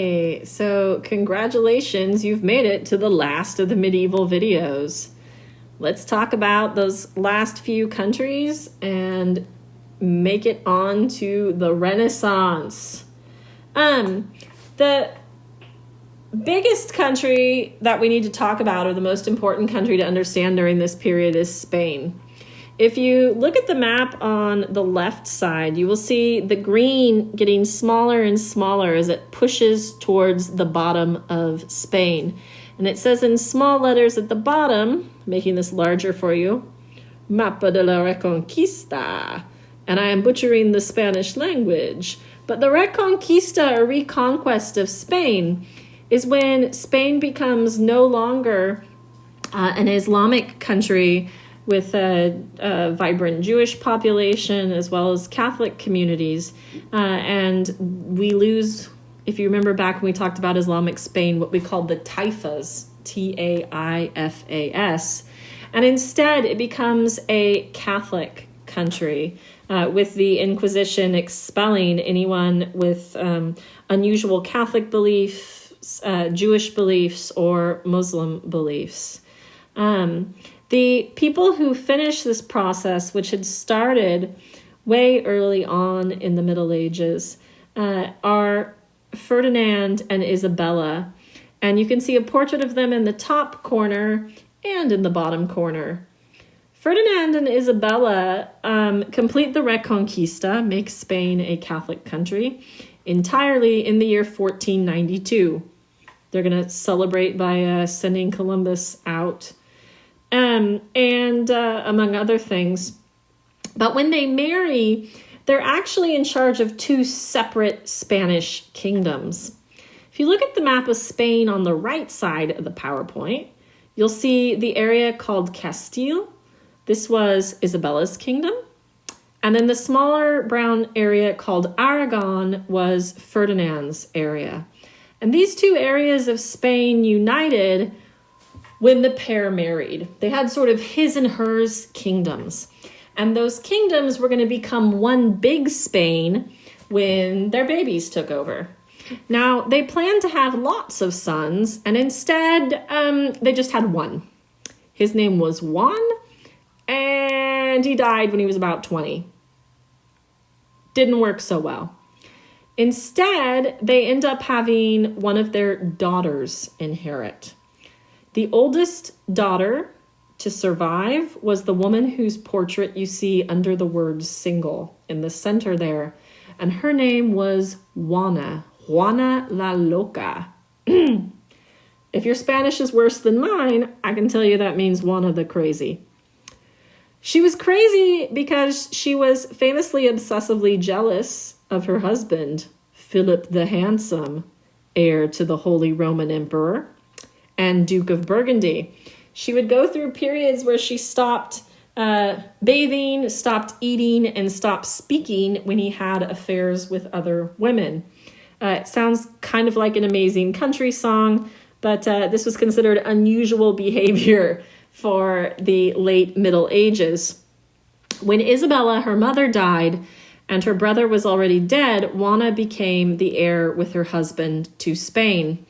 Hey, so congratulations, you've made it to the last of the medieval videos. Let's talk about those last few countries and make it on to the Renaissance. The biggest country that we need to talk about, or the most important country to understand during this period, is Spain. If you look at the map on the left side, you will see the green getting smaller and smaller as it pushes towards the bottom of Spain. And it says in small letters at the bottom, making this larger for you, Mapa de la Reconquista. And I am butchering the Spanish language. But the Reconquista, or reconquest of Spain, is when Spain becomes no longer an Islamic country with a vibrant Jewish population as well as Catholic communities. And we lose, if you remember back when we talked about Islamic Spain, what we called the taifas, Taifas. And instead it becomes a Catholic country, with the Inquisition expelling anyone with unusual Catholic beliefs, Jewish beliefs, or Muslim beliefs. The people who finished this process, which had started way early on in the Middle Ages, are Ferdinand and Isabella. And you can see a portrait of them in the top corner and in the bottom corner. Ferdinand and Isabella complete the Reconquista, make Spain a Catholic country, entirely in the year 1492. They're going to celebrate by sending Columbus out. And among other things. But when they marry, they're actually in charge of two separate Spanish kingdoms. If you look at the map of Spain on the right side of the PowerPoint, you'll see the area called Castile. This was Isabella's kingdom. And then the smaller brown area called Aragon was Ferdinand's area. And these two areas of Spain united when the pair married. They had sort of his and hers kingdoms. And those kingdoms were going to become one big Spain when their babies took over. Now, they planned to have lots of sons, and instead, they just had one. His name was Juan, and he died when he was about 20. Didn't work so well. Instead, they end up having one of their daughters inherit. The oldest daughter to survive was the woman whose portrait you see under the word single in the center there. And her name was Juana la Loca. If your Spanish is worse than mine, I can tell you that means Juana the Crazy. She was crazy because she was famously obsessively jealous of her husband, Philip the Handsome, heir to the Holy Roman Emperor, and Duke of Burgundy. She would go through periods where she stopped bathing, stopped eating, and stopped speaking when he had affairs with other women. It sounds kind of like an Amazing Country song, but this was considered unusual behavior for the late Middle Ages. When Isabella, her mother, died, and her brother was already dead, Juana became the heir with her husband to Spain.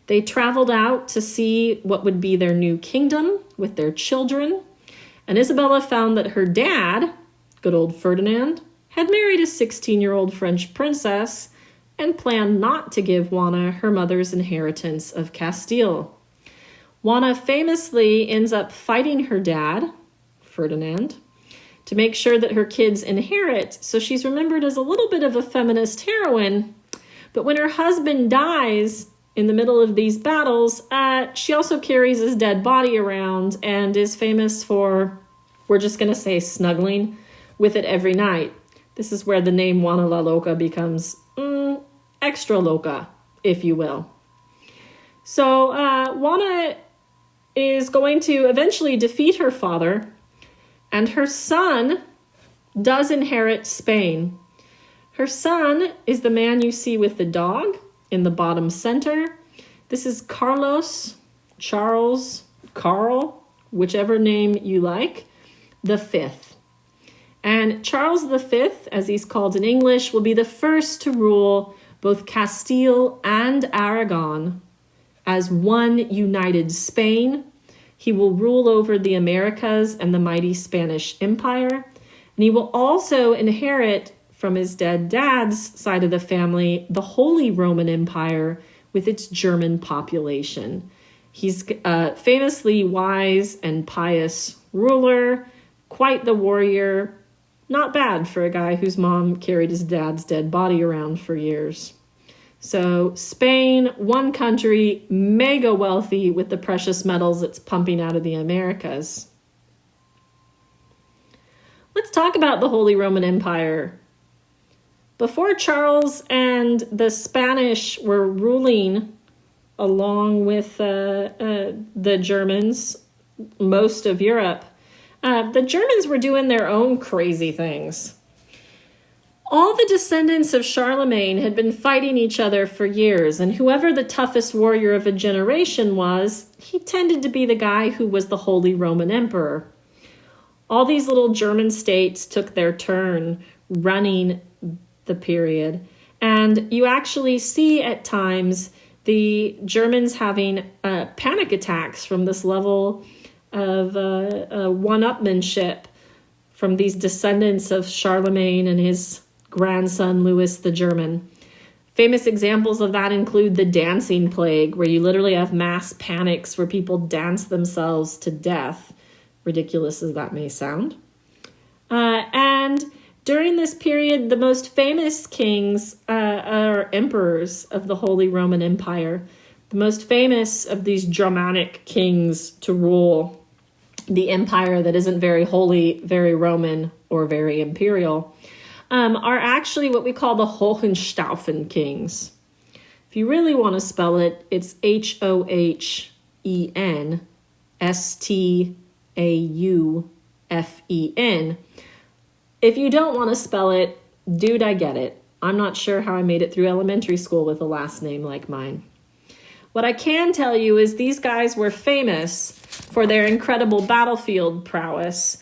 They traveled out to see what would be their new kingdom with their children. And Isabella found that her dad, good old Ferdinand, had married a 16-year-old French princess and planned not to give Juana her mother's inheritance of Castile. Juana famously ends up fighting her dad, Ferdinand, to make sure that her kids inherit. So she's remembered as a little bit of a feminist heroine. But when her husband dies in the middle of these battles, she also carries his dead body around and is famous for, we're just going to say, snuggling with it every night. This is where the name Juana la Loca becomes extra loca, if you will. So Juana is going to eventually defeat her father, and her son does inherit Spain. Her son is the man you see with the dog in the bottom center. This is Carlos, Charles, Carl, whichever name you like, the fifth. And Charles V, as he's called in English, will be the first to rule both Castile and Aragon as one united Spain. He will rule over the Americas and the mighty Spanish Empire. And he will also inherit from his dead dad's side of the family the Holy Roman Empire with its German population. He's a famously wise and pious ruler, quite the warrior. Not bad for a guy whose mom carried his dad's dead body around for years. So Spain, one country, mega wealthy with the precious metals it's pumping out of the Americas. Let's talk about the Holy Roman Empire. Before Charles and the Spanish were ruling along with the Germans, most of Europe, the Germans were doing their own crazy things. All the descendants of Charlemagne had been fighting each other for years, and whoever the toughest warrior of a generation was, he tended to be the guy who was the Holy Roman Emperor. All these little German states took their turn running the period, and you actually see at times the Germans having panic attacks from this level of one-upmanship from these descendants of Charlemagne and his grandson Louis the German. Famous examples of that include the dancing plague, where you literally have mass panics where people dance themselves to death, ridiculous as that may sound. And during this period, the most famous kings are emperors of the Holy Roman Empire, the most famous of these Germanic kings to rule the empire that isn't very holy, very Roman, or very imperial, are actually what we call the Hohenstaufen kings. If you really want to spell it, it's Hohenstaufen. If you don't want to spell it, dude, I get it. I'm not sure how I made it through elementary school with a last name like mine. What I can tell you is these guys were famous for their incredible battlefield prowess.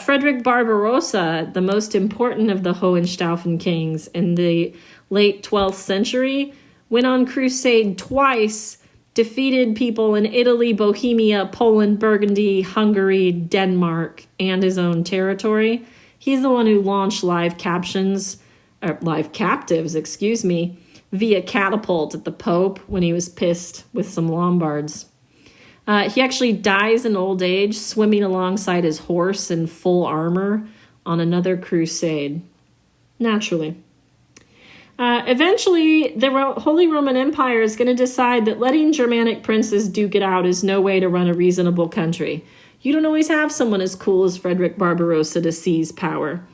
Frederick Barbarossa, the most important of the Hohenstaufen kings in the late 12th century, went on crusade twice, defeated people in Italy, Bohemia, Poland, Burgundy, Hungary, Denmark, and his own territory. He's the one who launched live captives, via catapult at the Pope when he was pissed with some Lombards. He actually dies in old age, swimming alongside his horse in full armor on another crusade. Naturally. Eventually, the Holy Roman Empire is going to decide that letting Germanic princes duke it out is no way to run a reasonable country. You don't always have someone as cool as Frederick Barbarossa to seize power.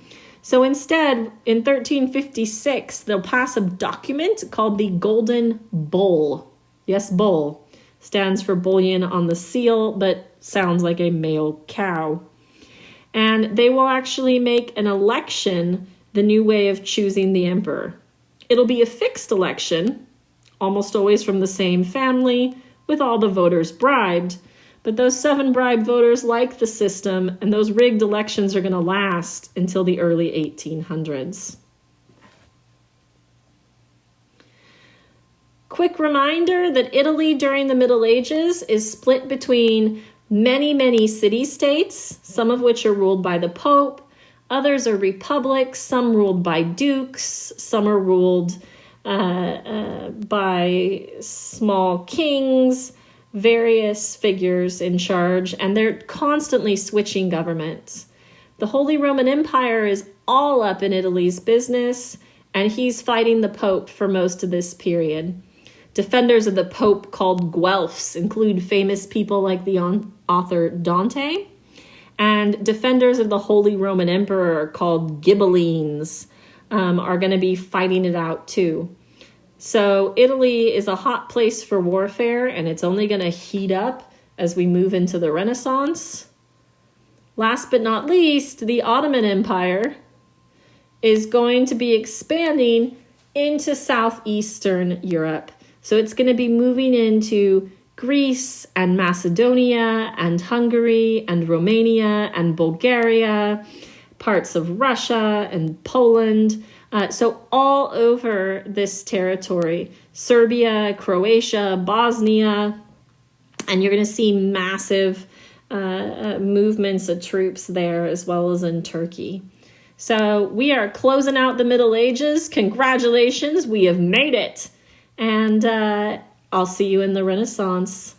So instead, in 1356, they'll pass a document called the Golden Bull. Yes, bull. Stands for bullion on the seal, but sounds like a male cow. And they will actually make an election the new way of choosing the emperor. It'll be a fixed election, almost always from the same family, with all the voters bribed. But those 7 bribed voters like the system, and those rigged elections are going to last until the early 1800s. Quick reminder that Italy during the Middle Ages is split between many, many city-states, some of which are ruled by the Pope, others are republics, some ruled by dukes, some are ruled by small kings, various figures in charge, and they're constantly switching governments. The Holy Roman Empire is all up in Italy's business, and he's fighting the Pope for most of this period. Defenders of the Pope called Guelphs include famous people like the author Dante, and defenders of the Holy Roman Emperor called Ghibellines are going to be fighting it out too. So Italy is a hot place for warfare, and it's only going to heat up as we move into the Renaissance. Last but not least, the Ottoman Empire is going to be expanding into southeastern Europe. So it's going to be moving into Greece and Macedonia and Hungary and Romania and Bulgaria, parts of Russia and Poland. So all over this territory, Serbia, Croatia, Bosnia, and you're going to see massive movements of troops there as well as in Turkey. So we are closing out the Middle Ages. Congratulations, we have made it. And I'll see you in the Renaissance.